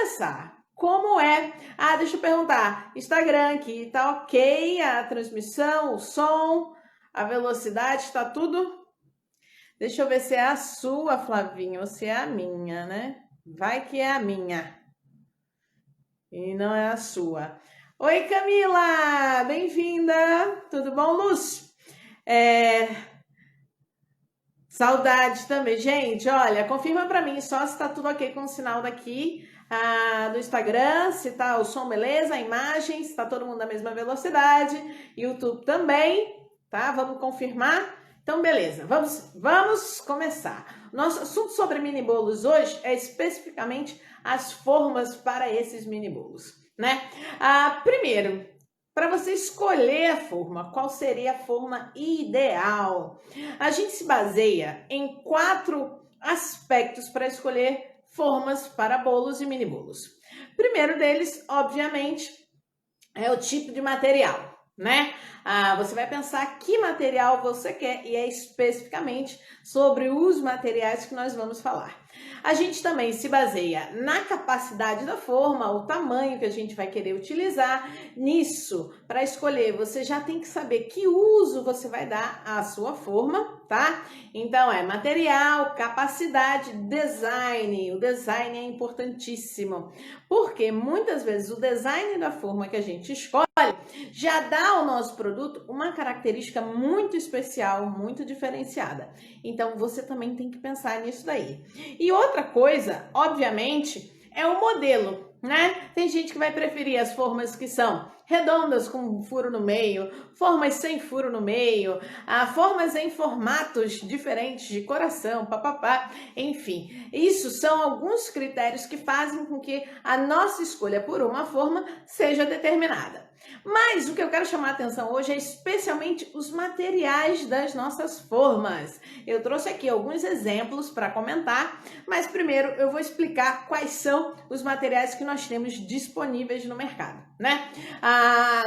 começar. Como é? Ah, deixa eu perguntar. Instagram aqui, tá ok a transmissão, o som, a velocidade, tá tudo? Deixa eu ver se é a sua, Flavinha, ou se é a minha, né? Vai que é a minha. E não é a sua. Oi, Camila! Bem-vinda! Tudo bom, Lúcio? Saudade também. Gente, olha, confirma pra mim só se tá tudo ok com o sinal daqui do Instagram, se tá o som beleza, a imagem, se tá todo mundo na mesma velocidade, YouTube também, tá? Vamos confirmar? Então, beleza, vamos começar. Nosso assunto sobre mini bolos hoje é especificamente as formas para esses mini bolos, né? Primeiro, para você escolher a forma, qual seria a forma ideal? A gente se baseia em 4 aspectos para escolher formas para bolos e mini bolos. Primeiro deles, obviamente, é o tipo de material, né? Você vai pensar que material você quer e é especificamente sobre os materiais que nós vamos falar. A gente também se baseia na capacidade da forma, o tamanho que a gente vai querer utilizar. Nisso, para escolher, você já tem que saber que uso você vai dar à sua forma, tá? Então, material, capacidade, design. O design é importantíssimo, porque muitas vezes o design da forma que a gente escolhe já dá ao nosso produto uma característica muito especial, muito diferenciada. Então, você também tem que pensar nisso daí. E outra coisa, obviamente, é o modelo, né? Tem gente que vai preferir as formas que são redondas com furo no meio, formas sem furo no meio, formas em formatos diferentes de coração, papapá, enfim. Isso são alguns critérios que fazem com que a nossa escolha por uma forma seja determinada. Mas o que eu quero chamar a atenção hoje é especialmente os materiais das nossas formas. Eu trouxe aqui alguns exemplos para comentar, mas primeiro eu vou explicar quais são os materiais que nós temos disponíveis no mercado, né?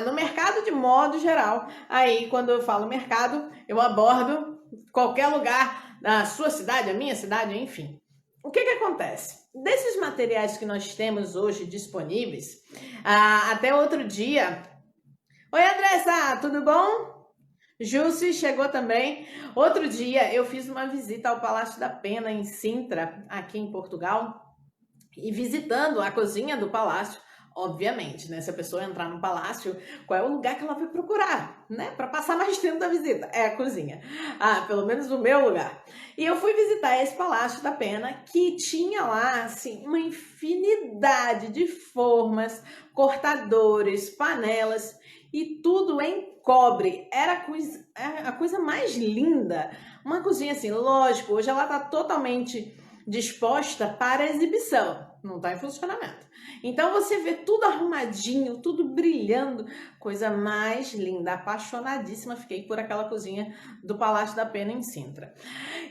No mercado de modo geral, aí quando eu falo mercado, eu abordo qualquer lugar da sua cidade, a minha cidade, enfim. O que acontece? Desses materiais que nós temos hoje disponíveis, até outro dia... Oi, Andressa, tudo bom? Jussi chegou também. Outro dia eu fiz uma visita ao Palácio da Pena, em Sintra, aqui em Portugal, e visitando a cozinha do palácio, obviamente, né? Se a pessoa entrar no palácio, qual é o lugar que ela vai procurar, né? Para passar mais tempo da visita? É a cozinha. Pelo menos o meu lugar. E eu fui visitar esse Palácio da Pena, que tinha lá, assim, uma infinidade de formas, cortadores, panelas, e tudo em cobre. Era a coisa mais linda. Uma cozinha assim, lógico, hoje ela está totalmente disposta para exibição, não está em funcionamento. Então você vê tudo arrumadinho, tudo brilhando, coisa mais linda, apaixonadíssima fiquei por aquela cozinha do Palácio da Pena em Sintra.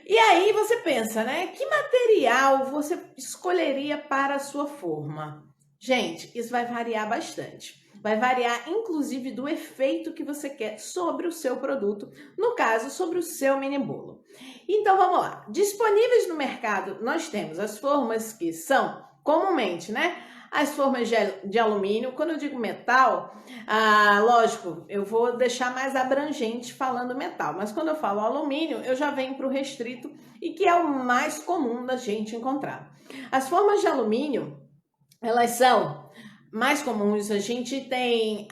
E aí você pensa, né? Que material você escolheria para a sua forma? Gente, isso vai variar bastante. Vai variar, inclusive, do efeito que você quer sobre o seu produto, no caso, sobre o seu mini bolo. Então, vamos lá. Disponíveis no mercado, nós temos as formas que são, comumente, né? As formas de alumínio. Quando eu digo metal, lógico, eu vou deixar mais abrangente falando metal. Mas quando eu falo alumínio, eu já venho para o restrito e que é o mais comum da gente encontrar. As formas de alumínio, elas são... mais comuns, a gente tem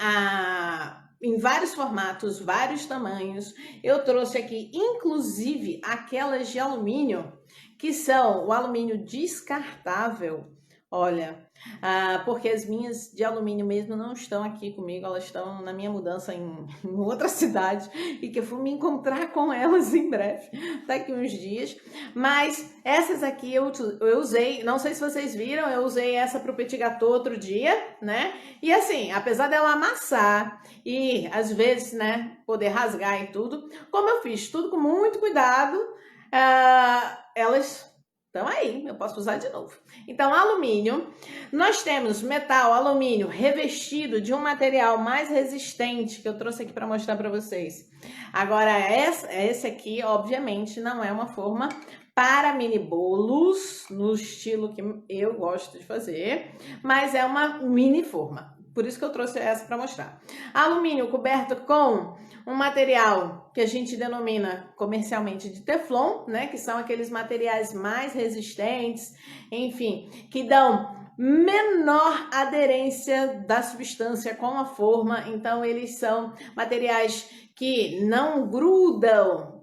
em vários formatos, vários tamanhos. Eu trouxe aqui, inclusive, aquelas de alumínio, que são o alumínio descartável. Olha, porque as minhas de alumínio mesmo não estão aqui comigo, elas estão na minha mudança em outra cidade e que eu vou me encontrar com elas em breve, daqui uns dias. Mas essas aqui eu usei, não sei se vocês viram, eu usei essa para o petit gâteau outro dia, né? E assim, apesar dela amassar e às vezes, né, poder rasgar e tudo, como eu fiz tudo com muito cuidado, elas... então aí, eu posso usar de novo. Então, alumínio. Nós temos metal, alumínio, revestido de um material mais resistente, que eu trouxe aqui para mostrar para vocês. Agora, esse aqui, obviamente, não é uma forma para mini bolos, no estilo que eu gosto de fazer, mas é uma mini forma. Por isso que eu trouxe essa para mostrar. Alumínio coberto com um material que a gente denomina comercialmente de Teflon, né? Que são aqueles materiais mais resistentes, enfim, que dão menor aderência da substância com a forma. Então, eles são materiais que não grudam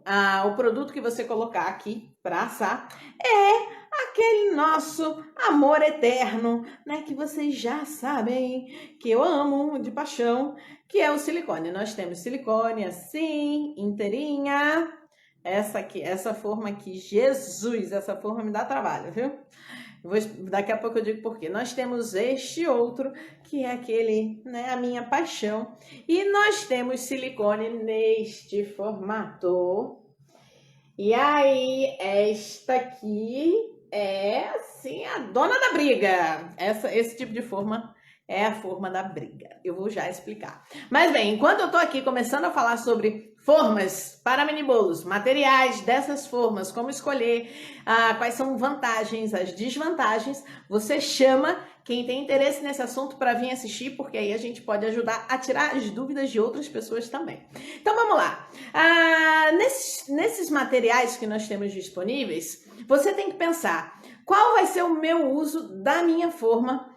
o produto que você colocar aqui para assar. É aquele nosso amor eterno, né, que vocês já sabem que eu amo de paixão, que é o silicone. Nós temos silicone assim, inteirinha. Essa aqui, essa forma aqui, Jesus, essa forma me dá trabalho, viu? Daqui a pouco eu digo por quê. Nós temos este outro, que é aquele, né, a minha paixão. E nós temos silicone neste formato. E aí, esta aqui é, assim, a dona da briga. Esse tipo de forma é a forma da briga. Eu vou já explicar. Mas bem, enquanto eu tô aqui começando a falar sobre formas para mini bolos, materiais dessas formas, como escolher, quais são vantagens, as desvantagens, você chama quem tem interesse nesse assunto para vir assistir, porque aí a gente pode ajudar a tirar as dúvidas de outras pessoas também. Então vamos lá. Nesses materiais que nós temos disponíveis, você tem que pensar qual vai ser o meu uso da minha forma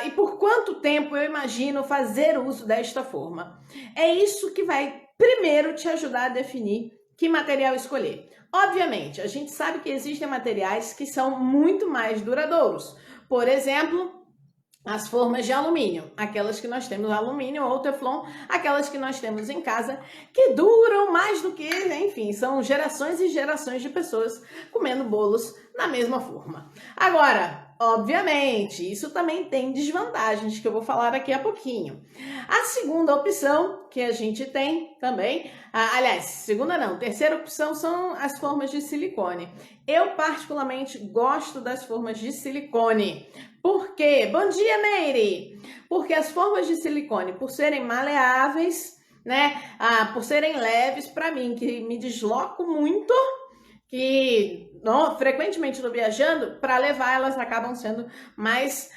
e por quanto tempo eu imagino fazer uso desta forma. É isso que vai primeiro te ajudar a definir que material escolher. Obviamente, a gente sabe que existem materiais que são muito mais duradouros. Por exemplo, as formas de alumínio, aquelas que nós temos alumínio ou teflon, aquelas que nós temos em casa, que duram mais do que, enfim, são gerações e gerações de pessoas comendo bolos na mesma forma. Agora, obviamente, isso também tem desvantagens que eu vou falar daqui a pouquinho. A segunda opção que a gente tem também, terceira opção são as formas de silicone. Eu particularmente gosto das formas de silicone. Por quê? Bom dia, Meire! Porque as formas de silicone, por serem maleáveis, né, por serem leves, para mim, que me desloco muito, que frequentemente estou viajando, para levar elas acabam sendo mais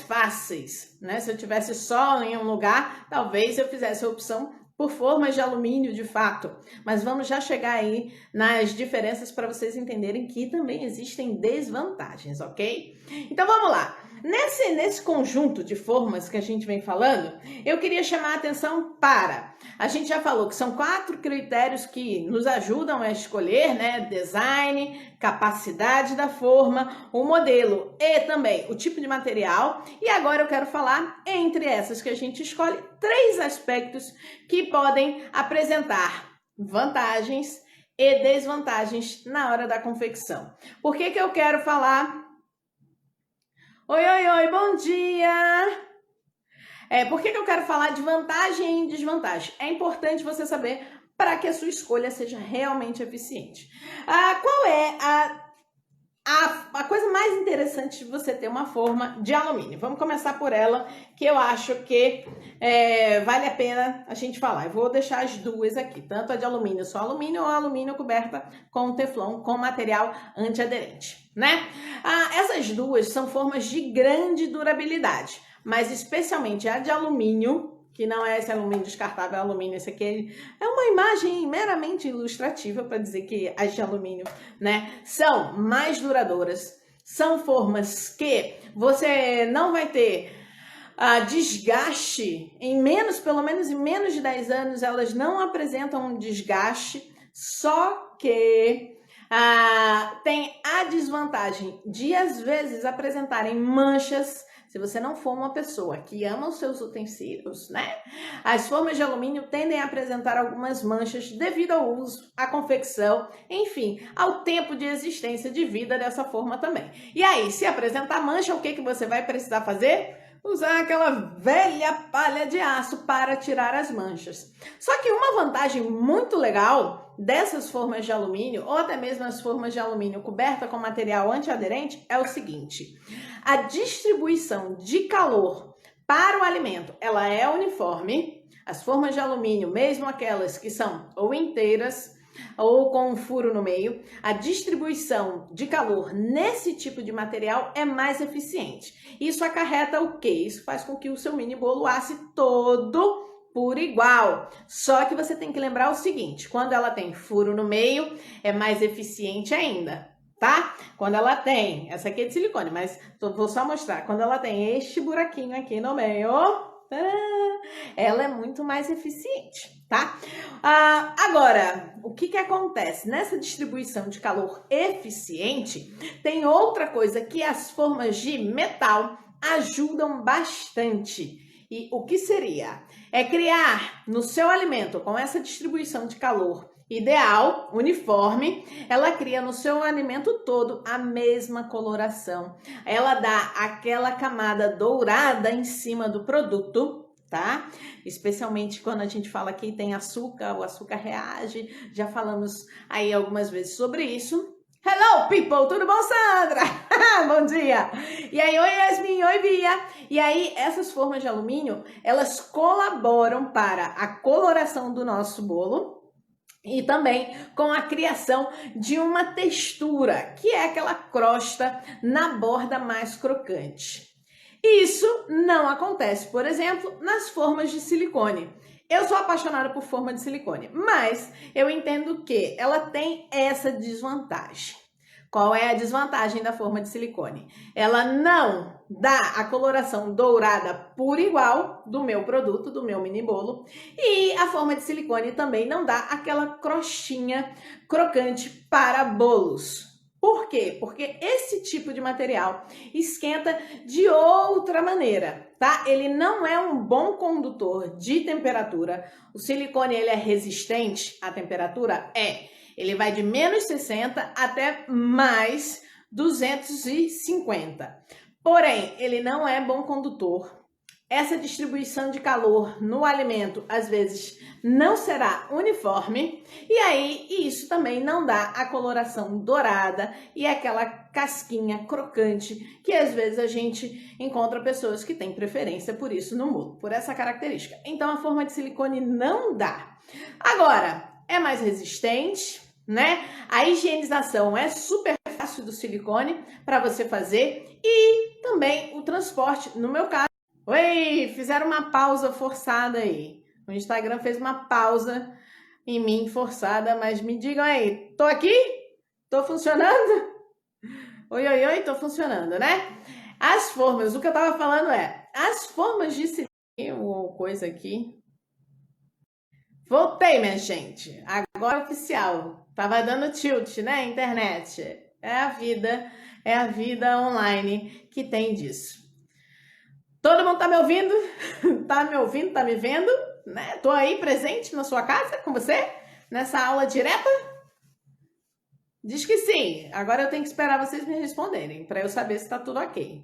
fáceis, né? Se eu tivesse só em um lugar, talvez eu fizesse a opção por formas de alumínio de fato, mas vamos já chegar aí nas diferenças para vocês entenderem que também existem desvantagens, ok? Então vamos lá. Nesse conjunto de formas que a gente vem falando, eu queria chamar a atenção para... A gente já falou que são 4 critérios que nos ajudam a escolher, né? Design, capacidade da forma, o modelo e também o tipo de material. E agora eu quero falar, entre essas que a gente escolhe, 3 aspectos que podem apresentar vantagens e desvantagens na hora da confecção. Por que eu quero falar... Oi, bom dia! Por que eu quero falar de vantagem e desvantagem? É importante você saber para que a sua escolha seja realmente eficiente. Qual é a coisa mais interessante de você ter uma forma de alumínio? Vamos começar por ela, que eu acho que vale a pena a gente falar. Eu vou deixar as duas aqui, tanto a de alumínio, só alumínio, ou alumínio coberta com teflon, com material antiaderente, né? Essas duas são formas de grande durabilidade, mas especialmente a de alumínio, que não é esse alumínio descartável, é alumínio, esse aqui é uma imagem meramente ilustrativa para dizer que as de alumínio, né, são mais duradouras, são formas que você não vai ter desgaste pelo menos em menos de 10 anos, elas não apresentam um desgaste, só que tem a desvantagem de às vezes apresentarem manchas. Se você não for uma pessoa que ama os seus utensílios, né? As formas de alumínio tendem a apresentar algumas manchas devido ao uso, à confecção, enfim, ao tempo de existência de vida dessa forma também. E aí, se apresentar mancha, o que você vai precisar fazer? Usar aquela velha palha de aço para tirar as manchas. Só que uma vantagem muito legal dessas formas de alumínio, ou até mesmo as formas de alumínio coberta com material antiaderente, é o seguinte: a distribuição de calor para o alimento, ela é uniforme. As formas de alumínio, mesmo aquelas que são ou inteiras ou com um furo no meio, a distribuição de calor nesse tipo de material é mais eficiente. Isso acarreta o quê? Isso faz com que o seu mini bolo asse todo por igual. Só que você tem que lembrar o seguinte, quando ela tem furo no meio, é mais eficiente ainda, tá? Quando ela tem, essa aqui é de silicone, mas vou só mostrar, quando ela tem este buraquinho aqui no meio, ela é muito mais eficiente, tá? Agora, o que acontece? Nessa distribuição de calor eficiente, tem outra coisa que as formas de metal ajudam bastante. E o que seria? É criar no seu alimento, com essa distribuição de calor ideal, uniforme, ela cria no seu alimento todo a mesma coloração. Ela dá aquela camada dourada em cima do produto, tá? Especialmente quando a gente fala que tem açúcar, o açúcar reage. Já falamos aí algumas vezes sobre isso. Hello, people! Tudo bom, Sandra? Bom dia! E aí, oi, Yasmin, oi, Bia! E aí, essas formas de alumínio, elas colaboram para a coloração do nosso bolo e também com a criação de uma textura, que é aquela crosta na borda mais crocante. Isso não acontece, por exemplo, nas formas de silicone. Eu sou apaixonada por forma de silicone, mas eu entendo que ela tem essa desvantagem. Qual é a desvantagem da forma de silicone? Ela não dá a coloração dourada por igual do meu produto, do meu mini bolo, e a forma de silicone também não dá aquela crostinha crocante para bolos. Por quê? Porque esse tipo de material esquenta de outra maneira, tá? Ele não é um bom condutor de temperatura. O silicone, ele é resistente à temperatura? Ele vai de menos 60 até mais 250. Porém, ele não é bom condutor. Essa distribuição de calor no alimento, às vezes, não será uniforme, e aí isso também não dá a coloração dourada e aquela casquinha crocante que às vezes a gente encontra pessoas que têm preferência por isso no bolo, por essa característica. Então a forma de silicone não dá. Agora, é mais resistente, né? A higienização é super fácil do silicone para você fazer e também o transporte, no meu caso. Oi, fizeram uma pausa forçada aí. O Instagram fez uma pausa em mim forçada, mas me digam aí, tô aqui? Tô funcionando? Oi, oi, oi, tô funcionando, né? As formas, o que eu tava falando as formas de silicone, ou coisa aqui. Voltei, minha gente. Agora oficial. Tava dando tilt, né, internet? É a vida online que tem disso. Todo mundo tá me ouvindo? Tá me ouvindo? Tá me vendo? Né? Tô aí presente na sua casa com você? Nessa aula direta? Diz que sim. Agora eu tenho que esperar vocês me responderem para eu saber se tá tudo ok.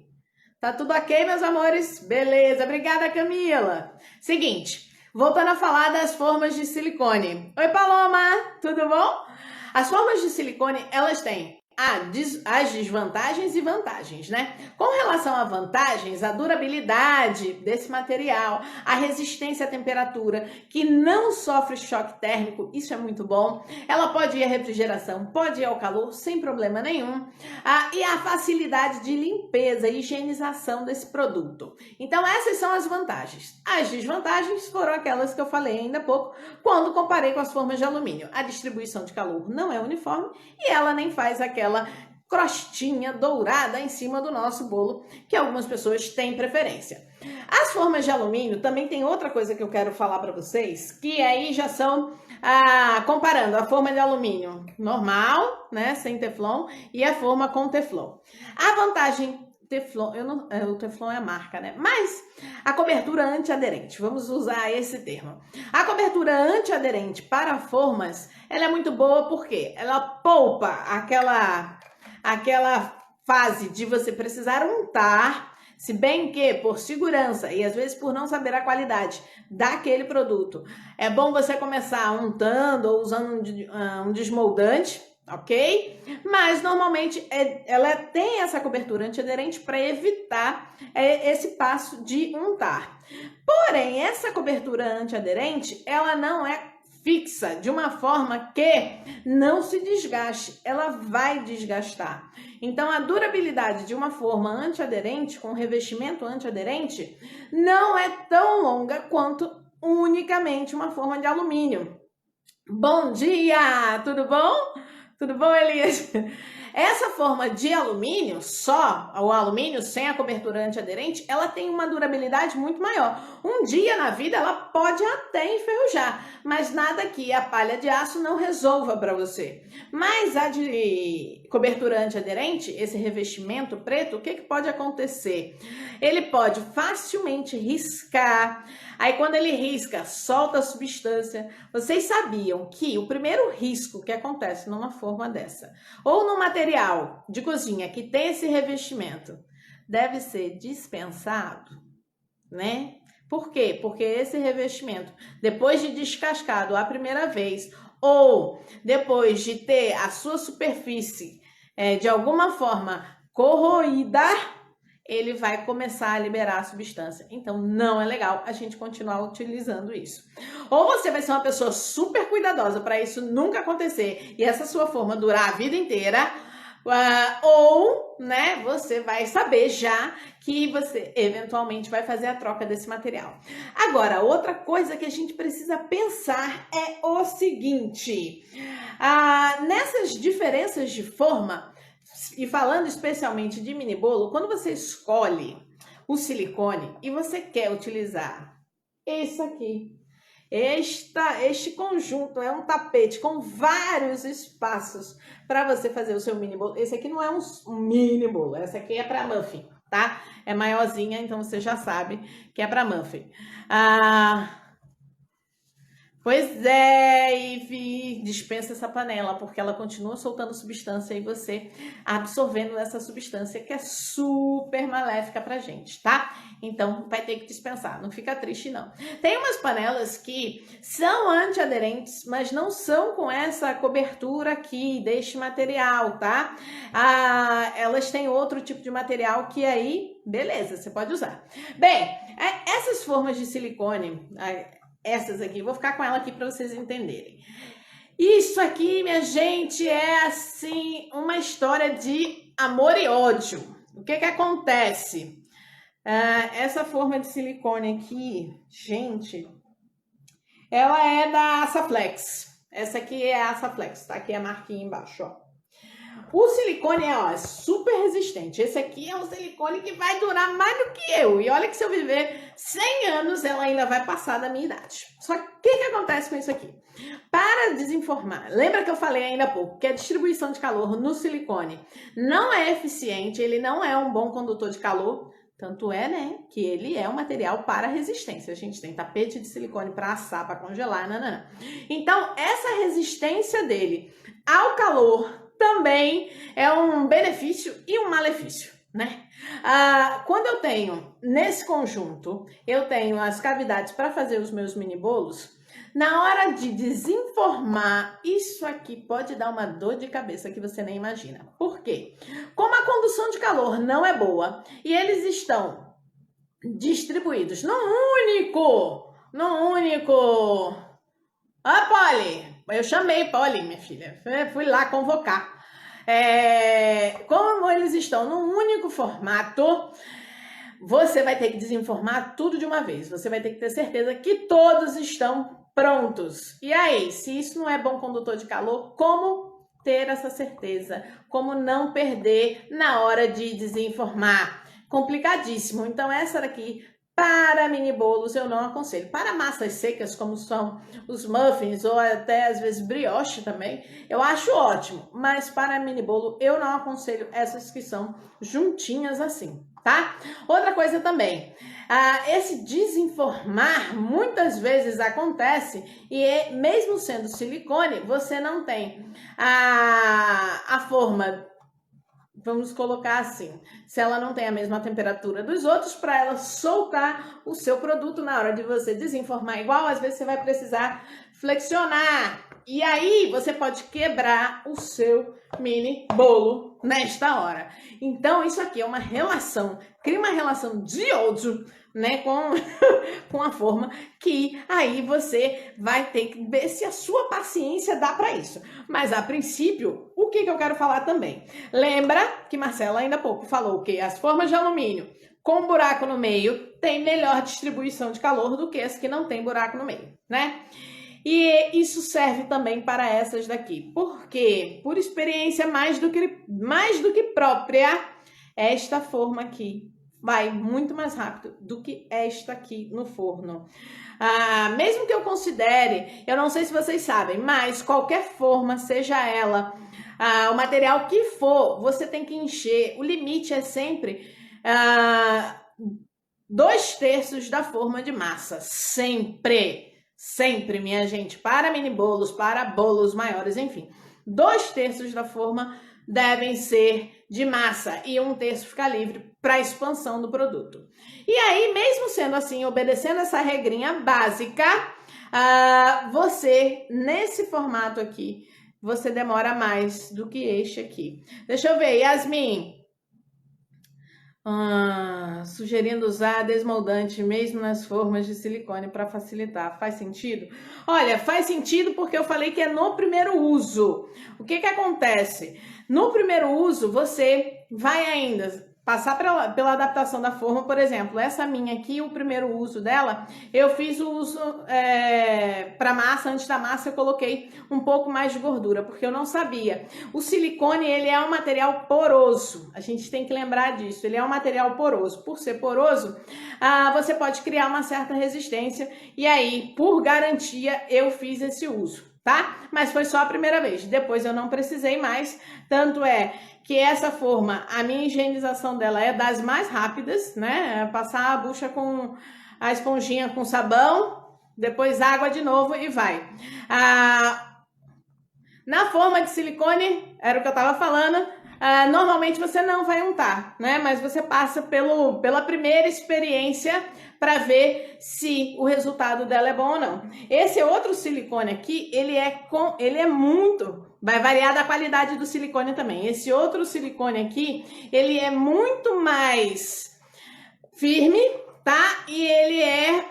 Tá tudo ok, meus amores? Beleza. Obrigada, Camila. Seguinte, voltando a falar das formas de silicone. Oi, Paloma. Tudo bom? As formas de silicone, elas têm as desvantagens e vantagens, né? Com relação a vantagens, a durabilidade desse material, a resistência à temperatura, que não sofre choque térmico, isso é muito bom. Ela pode ir à refrigeração, pode ir ao calor, sem problema nenhum. E a facilidade de limpeza e higienização desse produto. Então, essas são as vantagens. As desvantagens foram aquelas que eu falei ainda há pouco, quando comparei com as formas de alumínio. A distribuição de calor não é uniforme e ela nem faz aquela crostinha dourada em cima do nosso bolo, que algumas pessoas têm preferência. As formas de alumínio também tem outra coisa que eu quero falar para vocês, que aí já são comparando a forma de alumínio normal, né, sem teflon, e a forma com teflon. A vantagem Teflon, o Teflon é a marca, né? Mas a cobertura antiaderente, vamos usar esse termo. A cobertura antiaderente para formas, ela é muito boa porque ela poupa aquela fase de você precisar untar, se bem que por segurança e às vezes por não saber a qualidade daquele produto, é bom você começar untando ou usando um desmoldante, ok? Mas normalmente ela tem essa cobertura antiaderente para evitar esse passo de untar. Porém, essa cobertura antiaderente, ela não é fixa de uma forma que não se desgaste, ela vai desgastar. Então, a durabilidade de uma forma antiaderente, com revestimento antiaderente, não é tão longa quanto unicamente uma forma de alumínio. Bom dia! Tudo bom? Tudo bom, Elias? Essa forma de alumínio, só o alumínio sem a cobertura antiaderente, ela tem uma durabilidade muito maior. Um dia na vida ela pode até enferrujar, mas nada que a palha de aço não resolva para você. Mas a de cobertura antiaderente, esse revestimento preto, o que pode acontecer? Ele pode facilmente riscar. Aí quando ele risca, solta a substância. Vocês sabiam que o primeiro risco que acontece numa forma dessa, ou no material de cozinha que tem esse revestimento, deve ser dispensado, né? Por quê? Porque esse revestimento, depois de descascado a primeira vez, ou depois de ter a sua superfície de alguma forma corroída, ele vai começar a liberar a substância. Então, não é legal a gente continuar utilizando isso. Ou você vai ser uma pessoa super cuidadosa para isso nunca acontecer e essa sua forma durar a vida inteira, ou, né, você vai saber já que você eventualmente vai fazer a troca desse material. Agora, outra coisa que a gente precisa pensar é o seguinte: nessas diferenças de forma, e falando especialmente de mini bolo, quando você escolhe o silicone e você quer utilizar isso aqui, este conjunto é um tapete com vários espaços para você fazer o seu mini bolo. Esse aqui não é um mini bolo, essa aqui é para muffin, tá? É maiorzinha, então você já sabe que é para muffin. Pois é, Ivy, dispensa essa panela, porque ela continua soltando substância e você absorvendo essa substância que é super maléfica pra gente, tá? Então, vai ter que dispensar, não fica triste não. Tem umas panelas que são antiaderentes, mas não são com essa cobertura aqui deste material, tá? Elas têm outro tipo de material que aí, beleza, você pode usar. Bem, essas formas de silicone, essas aqui, vou ficar com ela aqui para vocês entenderem. Isso aqui, minha gente, é assim uma história de amor e ódio. O que acontece? Essa forma de silicone aqui, gente, ela é da Assaflex. Essa aqui é a Assaflex, tá? Aqui é a marquinha embaixo, ó. O silicone é super resistente. Esse aqui é um silicone que vai durar mais do que eu. E olha que se eu viver 100 anos, ela ainda vai passar da minha idade. Só que o que acontece com isso aqui? Para desenformar, lembra que eu falei ainda há pouco que a distribuição de calor no silicone não é eficiente, ele não é um bom condutor de calor. Tanto é, né, que ele é um material para resistência. A gente tem tapete de silicone para assar, para congelar, nanana. Então, essa resistência dele ao calor também é um benefício e um malefício, né? Quando eu tenho, nesse conjunto, eu tenho as cavidades para fazer os meus mini bolos, na hora de desenformar, isso aqui pode dar uma dor de cabeça que você nem imagina. Por quê? Como a condução de calor não é boa e eles estão distribuídos no único... Polly! Eu chamei Polly, minha filha. Fui lá convocar. Como eles estão num único formato, você vai ter que desenformar tudo de uma vez. Você vai ter que ter certeza que todos estão prontos. E aí, se isso não é bom condutor de calor, como ter essa certeza? Como não perder na hora de desenformar? Complicadíssimo. Então, essa daqui... Para mini bolos eu não aconselho. Para massas secas, como são os muffins ou até às vezes brioche também, eu acho ótimo. Mas para mini bolo eu não aconselho essas que são juntinhas assim, tá? Outra coisa também, esse desenformar muitas vezes acontece e mesmo sendo silicone, você não tem a forma... Vamos colocar assim, se ela não tem a mesma temperatura dos outros, para ela soltar o seu produto na hora de você desenformar igual, às vezes você vai precisar flexionar E aí você pode quebrar o seu mini bolo nesta hora. Então isso aqui é uma relação, cria uma relação de ódio, né, com a forma, que aí você vai ter que ver se a sua paciência dá para isso. Mas a princípio, o que eu quero falar também? Lembra que Marcela ainda há pouco falou que as formas de alumínio com buraco no meio têm melhor distribuição de calor do que as que não têm buraco no meio, né? E isso serve também para essas daqui, porque por experiência mais do que própria, esta forma aqui vai muito mais rápido do que esta aqui no forno. Mesmo que eu considere, eu não sei se vocês sabem, mas qualquer forma, seja ela o material que for, você tem que encher. O limite é sempre 2/3 da forma de massa, sempre, minha gente, para mini bolos, para bolos maiores, enfim, 2/3 da forma devem ser de massa e 1/3 fica livre para expansão do produto. E aí, mesmo sendo assim, obedecendo essa regrinha básica, você, nesse formato aqui, você demora mais do que este aqui. Deixa eu ver, Yasmin. Sugerindo usar desmoldante mesmo nas formas de silicone para facilitar. Faz sentido? Olha, faz sentido porque eu falei que é no primeiro uso. O que acontece? No primeiro uso, você vai ainda passar pela adaptação da forma. Por exemplo, essa minha aqui, o primeiro uso dela, eu fiz o uso para massa. Antes da massa eu coloquei um pouco mais de gordura, porque eu não sabia. O silicone, ele é um material poroso, a gente tem que lembrar disso, ele é um material poroso. Por ser poroso, você pode criar uma certa resistência, e aí, por garantia, eu fiz esse uso, tá? Mas foi só a primeira vez, depois eu não precisei mais, tanto é que essa forma, a minha higienização dela é das mais rápidas, né? Passar a bucha com a esponjinha com sabão, depois água de novo e vai. Na forma de silicone, era o que eu tava falando, normalmente você não vai untar, né? Mas você passa pela primeira experiência para ver se o resultado dela é bom ou não. Esse outro silicone aqui, ele é muito... Vai variar da qualidade do silicone também. Esse outro silicone aqui, ele é muito mais firme, tá? E ele é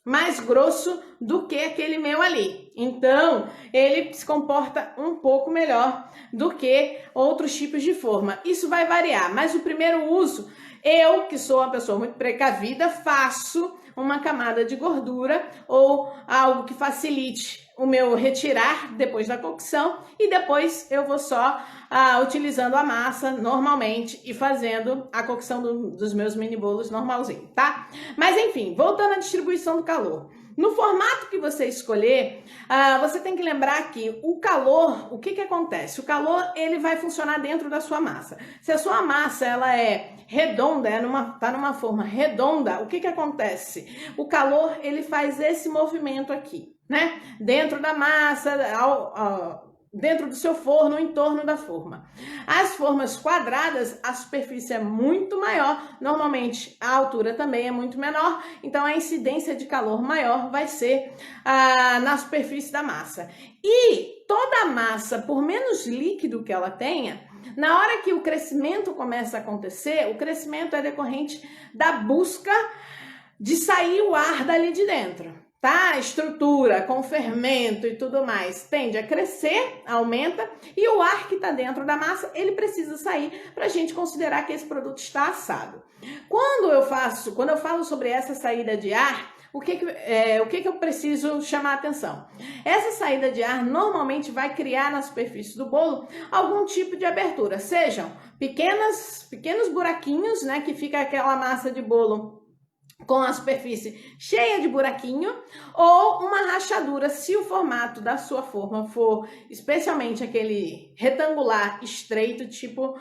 mais grosso do que aquele meu ali. Então, ele se comporta um pouco melhor do que outros tipos de forma. Isso vai variar, mas o primeiro uso, eu, que sou uma pessoa muito precavida, faço uma camada de gordura ou algo que facilite o meu retirar depois da cocção, e depois eu vou só utilizando a massa normalmente e fazendo a cocção dos meus mini bolos normalzinho, tá? Mas enfim, voltando à distribuição do calor. No formato que você escolher, você tem que lembrar que o calor, o que acontece? O calor, ele vai funcionar dentro da sua massa. Se a sua massa, ela é redonda, tá numa forma redonda, o que acontece? O calor, ele faz esse movimento aqui, né? Dentro da massa, dentro do seu forno, em torno da forma. As formas quadradas, a superfície é muito maior, normalmente a altura também é muito menor, então a incidência de calor maior vai ser na superfície da massa. E toda a massa, por menos líquido que ela tenha, na hora que o crescimento começa a acontecer, o crescimento é decorrente da busca de sair o ar dali de dentro. Tá? A estrutura com fermento e tudo mais tende a crescer, aumenta, e o ar que está dentro da massa, ele precisa sair para a gente considerar que esse produto está assado. Quando eu falo sobre essa saída de ar, o que eu preciso chamar a atenção? Essa saída de ar normalmente vai criar na superfície do bolo algum tipo de abertura, sejam pequenos buraquinhos, né, que fica aquela massa de bolo com a superfície cheia de buraquinho, ou uma rachadura, se o formato da sua forma for especialmente aquele retangular estreito, tipo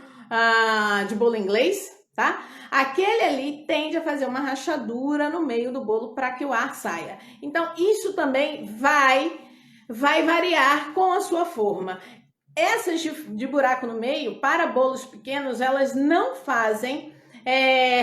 de bolo inglês, tá? Aquele ali tende a fazer uma rachadura no meio do bolo para que o ar saia. Então, isso também vai variar com a sua forma. Essas de buraco no meio, para bolos pequenos, elas não fazem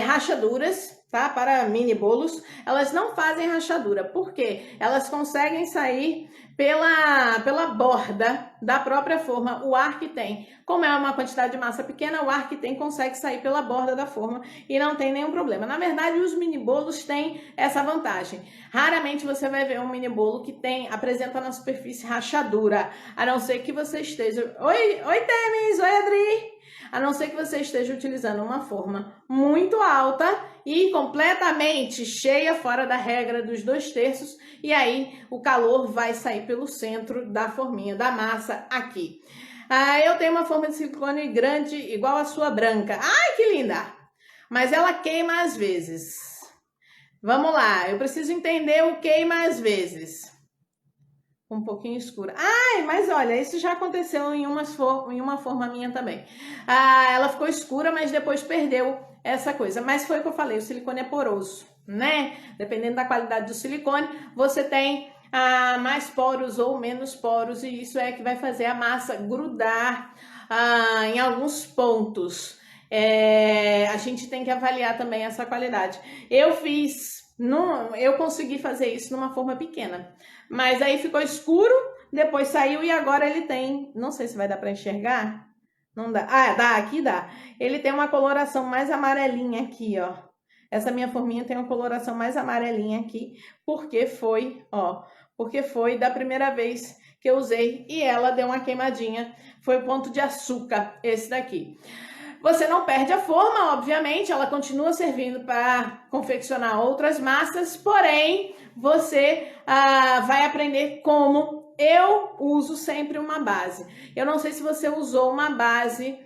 rachaduras, tá? Para mini bolos, elas não fazem rachadura. Por quê? Elas conseguem sair pela borda da própria forma. O ar que tem, como é uma quantidade de massa pequena, o ar que tem consegue sair pela borda da forma e não tem nenhum problema. Na verdade, os mini bolos têm essa vantagem. Raramente você vai ver um mini bolo que apresenta na superfície rachadura, a não ser que você esteja... Oi, Temis! Oi, Adri! A não ser que você esteja utilizando uma forma muito alta e completamente cheia, fora da regra dos 2/3, e aí o calor vai sair pelo centro da forminha, da massa aqui. Eu tenho uma forma de silicone grande, igual a sua branca. Ai, que linda! Mas ela queima às vezes. Vamos lá, eu preciso entender o queima às vezes. Um pouquinho escura. Ai, mas olha, isso já aconteceu em uma forma minha também. Ela ficou escura, mas depois perdeu essa coisa. Mas foi o que eu falei, o silicone é poroso, né? Dependendo da qualidade do silicone, você tem mais poros ou menos poros, e isso é que vai fazer a massa grudar em alguns pontos. A gente tem que avaliar também essa qualidade. Eu consegui fazer isso numa forma pequena, mas aí ficou escuro, depois saiu e agora ele tem, não sei se vai dar para enxergar, não dá, dá, aqui dá, ele tem uma coloração mais amarelinha aqui, ó, essa minha forminha tem uma coloração mais amarelinha aqui, porque foi da primeira vez que eu usei e ela deu uma queimadinha, foi o ponto de açúcar esse daqui. Você não perde a forma, obviamente, ela continua servindo para confeccionar outras massas, porém, você vai aprender como. Eu uso sempre uma base. Eu não sei se você usou uma base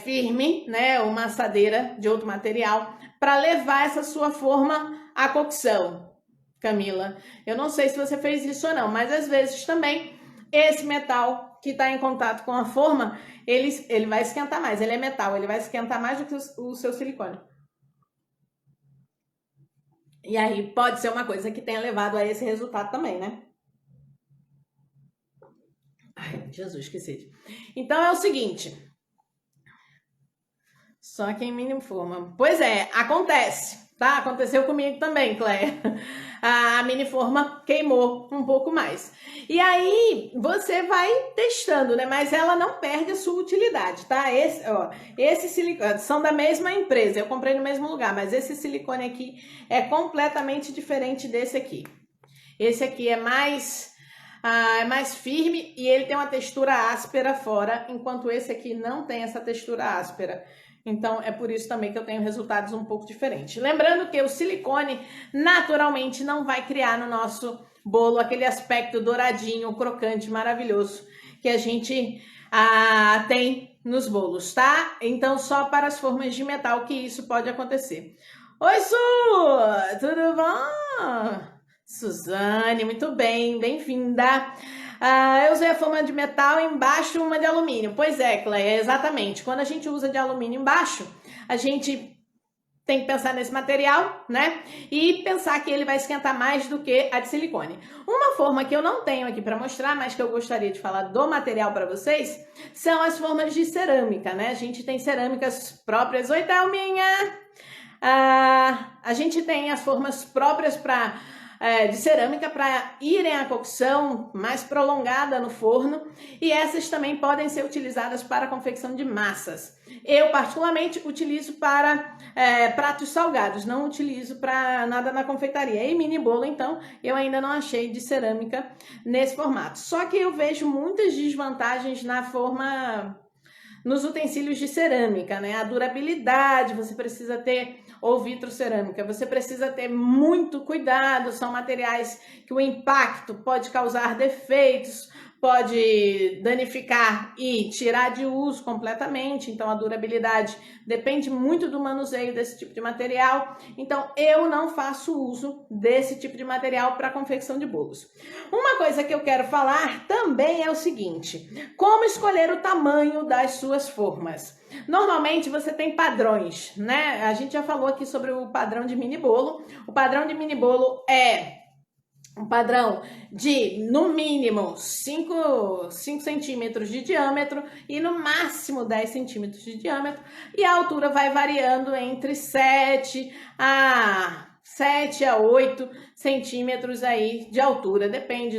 firme, né, uma assadeira de outro material, para levar essa sua forma à cocção, Camila. Eu não sei se você fez isso ou não, mas às vezes também esse metal que está em contato com a forma, ele vai esquentar mais. Ele é metal, ele vai esquentar mais do que o seu silicone. E aí pode ser uma coisa que tenha levado a esse resultado também, né? Ai, Jesus, que sede. Então é o seguinte. Só que em mínimo forma. Pois é, acontece. Tá? Aconteceu comigo também, Cléia. A mini forma queimou um pouco mais. E aí, você vai testando, né? Mas ela não perde a sua utilidade, tá? Esse silicone, são da mesma empresa, eu comprei no mesmo lugar, mas esse silicone aqui é completamente diferente desse aqui. Esse aqui é mais firme e ele tem uma textura áspera fora, enquanto esse aqui não tem essa textura áspera. Então, é por isso também que eu tenho resultados um pouco diferentes. Lembrando que o silicone, naturalmente, não vai criar no nosso bolo aquele aspecto douradinho, crocante, maravilhoso que a gente tem nos bolos, tá? Então, só para as formas de metal que isso pode acontecer. Oi, Su! Tudo bom? Suzane, muito bem, bem-vinda. Eu usei a forma de metal embaixo, uma de alumínio. Pois é, Cleia, exatamente. Quando a gente usa de alumínio embaixo, a gente tem que pensar nesse material, né? E pensar que ele vai esquentar mais do que a de silicone. Uma forma que eu não tenho aqui para mostrar, mas que eu gostaria de falar do material para vocês, são as formas de cerâmica, né? A gente tem cerâmicas próprias. Oi, Thelminha! A gente tem as formas próprias de cerâmica para irem à cocção mais prolongada no forno, e essas também podem ser utilizadas para a confecção de massas. Eu particularmente utilizo para pratos salgados, não utilizo para nada na confeitaria. E mini bolo, então, eu ainda não achei de cerâmica nesse formato. Só que eu vejo muitas desvantagens nos utensílios de cerâmica, né? A durabilidade, você precisa ter, ou vitrocerâmica, você precisa ter muito cuidado, são materiais que o impacto pode causar defeitos, pode danificar e tirar de uso completamente, então a durabilidade depende muito do manuseio desse tipo de material, então eu não faço uso desse tipo de material para confecção de bolos. Uma coisa que eu quero falar também é o seguinte: como escolher o tamanho das suas formas? Normalmente você tem padrões, né? A gente já falou aqui sobre o padrão de mini bolo. O padrão de mini bolo é um padrão de, no mínimo, 5 centímetros de diâmetro e no máximo 10 centímetros de diâmetro. E a altura vai variando entre 7 a 8 centímetros aí de altura, depende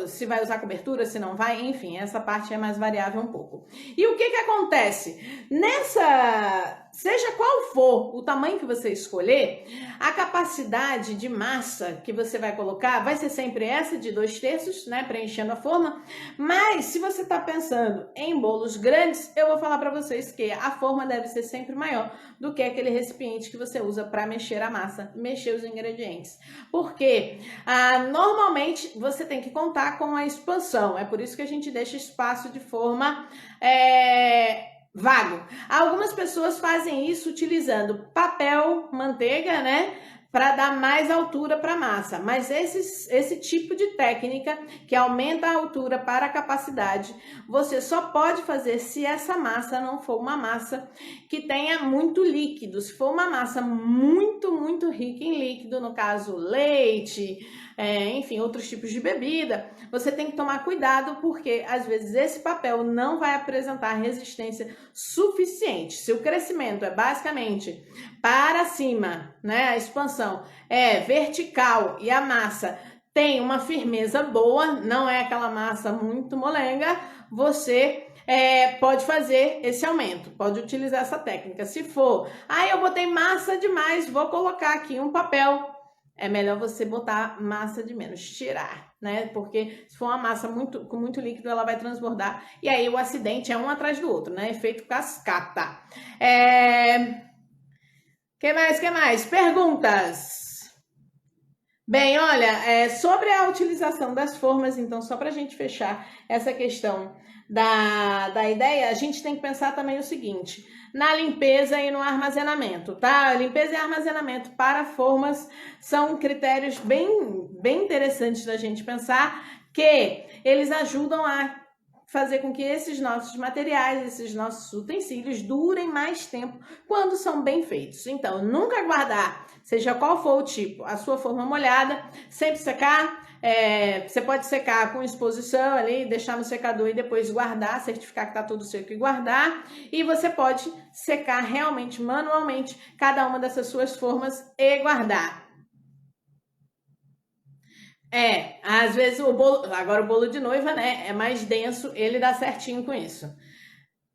se vai usar cobertura, se não vai, enfim, essa parte é mais variável um pouco. E o que acontece? Seja qual for o tamanho que você escolher, a capacidade de massa que você vai colocar vai ser sempre essa de 2/3, né, preenchendo a forma, mas se você está pensando em bolos grandes, eu vou falar para vocês que a forma deve ser sempre maior do que aquele recipiente que você usa para mexer a massa, mexer os ingredientes. Porque normalmente você tem que contar com a expansão, é por isso que a gente deixa espaço de forma vago. Algumas pessoas fazem isso utilizando papel manteiga, né, para dar mais altura para a massa, mas esse tipo de técnica que aumenta a altura para a capacidade, você só pode fazer se essa massa não for uma massa que tenha muito líquido. Se for uma massa muito rica em líquido, no caso leite, enfim, outros tipos de bebida, você tem que tomar cuidado, porque às vezes esse papel não vai apresentar resistência suficiente. Se o crescimento é basicamente para cima, né, a expansão é vertical e a massa tem uma firmeza boa, não é aquela massa muito molenga, você pode fazer esse aumento, pode utilizar essa técnica. Se for, eu botei massa demais, vou colocar aqui um papel, é melhor você botar massa de menos, tirar, né? Porque se for uma massa com muito líquido, ela vai transbordar e aí o acidente é um atrás do outro, né? Efeito cascata. Que mais? Perguntas? Bem, olha, sobre a utilização das formas, então, só para a gente fechar essa questão da ideia, a gente tem que pensar também o seguinte: na limpeza e no armazenamento, tá? Limpeza e armazenamento para formas são critérios bem interessantes da gente pensar, que eles ajudam a fazer com que esses nossos materiais, esses nossos utensílios durem mais tempo quando são bem feitos. Então, nunca guardar, seja qual for o tipo, a sua forma molhada, sempre secar. Você pode secar com exposição ali, deixar no secador e depois guardar, certificar que está tudo seco e guardar. E você pode secar realmente manualmente cada uma dessas suas formas e guardar. Às vezes agora o bolo de noiva, né, é mais denso, ele dá certinho com isso.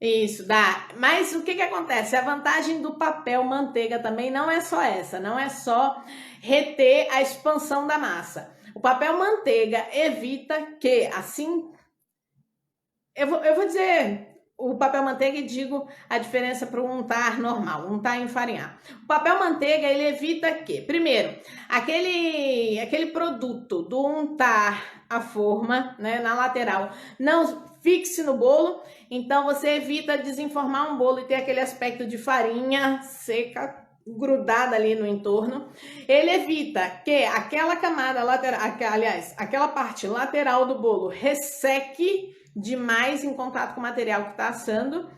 Isso, dá. Mas o que acontece? A vantagem do papel manteiga também não é só essa, não é só reter a expansão da massa. O papel manteiga evita que, assim, eu vou dizer o papel manteiga e digo a diferença para o untar normal, untar e enfarinhar. O papel manteiga, ele evita que, primeiro, aquele produto do untar a forma, né, na lateral, não fixe no bolo, então você evita desenformar um bolo e ter aquele aspecto de farinha seca, grudada ali no entorno. Ele evita que aquela camada lateral, aquela parte lateral do bolo resseque demais em contato com o material que está assando,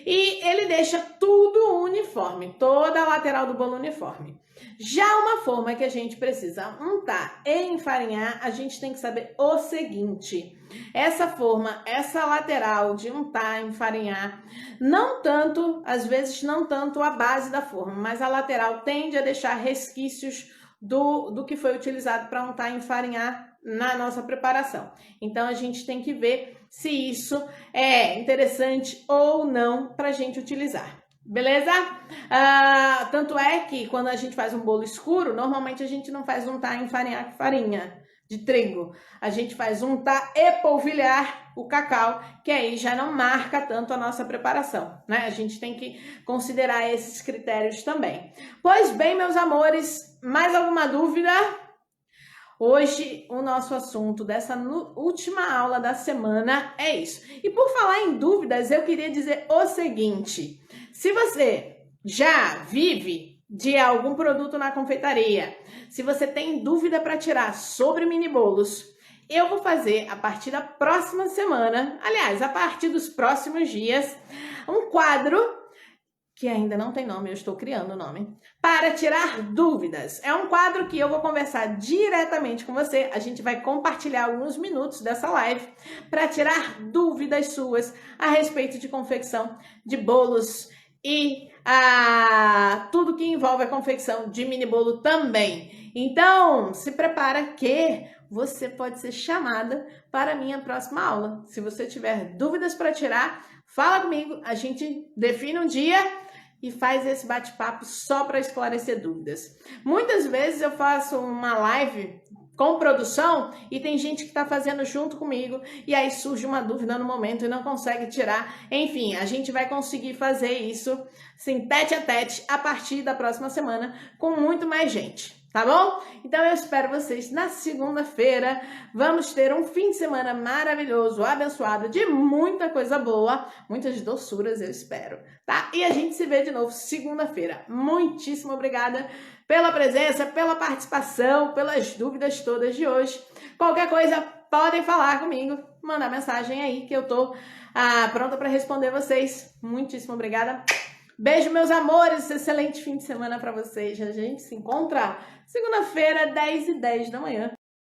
e ele deixa tudo uniforme, toda a lateral do bolo uniforme. Já uma forma que a gente precisa untar e enfarinhar, a gente tem que saber o seguinte: essa forma, essa lateral de untar e enfarinhar, às vezes não tanto a base da forma, mas a lateral tende a deixar resquícios do que foi utilizado para untar e enfarinhar na nossa preparação. Então a gente tem que ver se isso é interessante ou não para a gente utilizar. Beleza? Tanto é que quando a gente faz um bolo escuro, normalmente a gente não faz untar e enfarinhar com farinha de trigo. A gente faz untar e polvilhar o cacau, que aí já não marca tanto a nossa preparação, né? A gente tem que considerar esses critérios também. Pois bem, meus amores, mais alguma dúvida? Hoje, o nosso assunto dessa última aula da semana é isso. E por falar em dúvidas, eu queria dizer o seguinte: se você já vive de algum produto na confeitaria, se você tem dúvida para tirar sobre mini bolos, eu vou fazer a partir da próxima semana, aliás, a partir dos próximos dias, um quadro que ainda não tem nome, eu estou criando o nome, para tirar dúvidas. É um quadro que eu vou conversar diretamente com você. A gente vai compartilhar alguns minutos dessa live para tirar dúvidas suas a respeito de confecção de bolos e tudo que envolve a confecção de mini bolo também. Então, se prepara que você pode ser chamada para a minha próxima aula. Se você tiver dúvidas para tirar, fala comigo, a gente define um dia e faz esse bate-papo só para esclarecer dúvidas. Muitas vezes eu faço uma live com produção e tem gente que está fazendo junto comigo e aí surge uma dúvida no momento e não consegue tirar. Enfim, a gente vai conseguir fazer isso assim, tete a tete a partir da próxima semana com muito mais gente. Tá bom? Então eu espero vocês na segunda-feira. Vamos ter um fim de semana maravilhoso, abençoado, de muita coisa boa, muitas doçuras, eu espero, tá? E a gente se vê de novo segunda-feira. Muitíssimo obrigada pela presença, pela participação, pelas dúvidas todas de hoje. Qualquer coisa, podem falar comigo, mandar mensagem aí que eu tô pronta para responder vocês. Muitíssimo obrigada. Beijo, meus amores. Excelente fim de semana para vocês. A gente se encontra segunda-feira, 10h10 da manhã.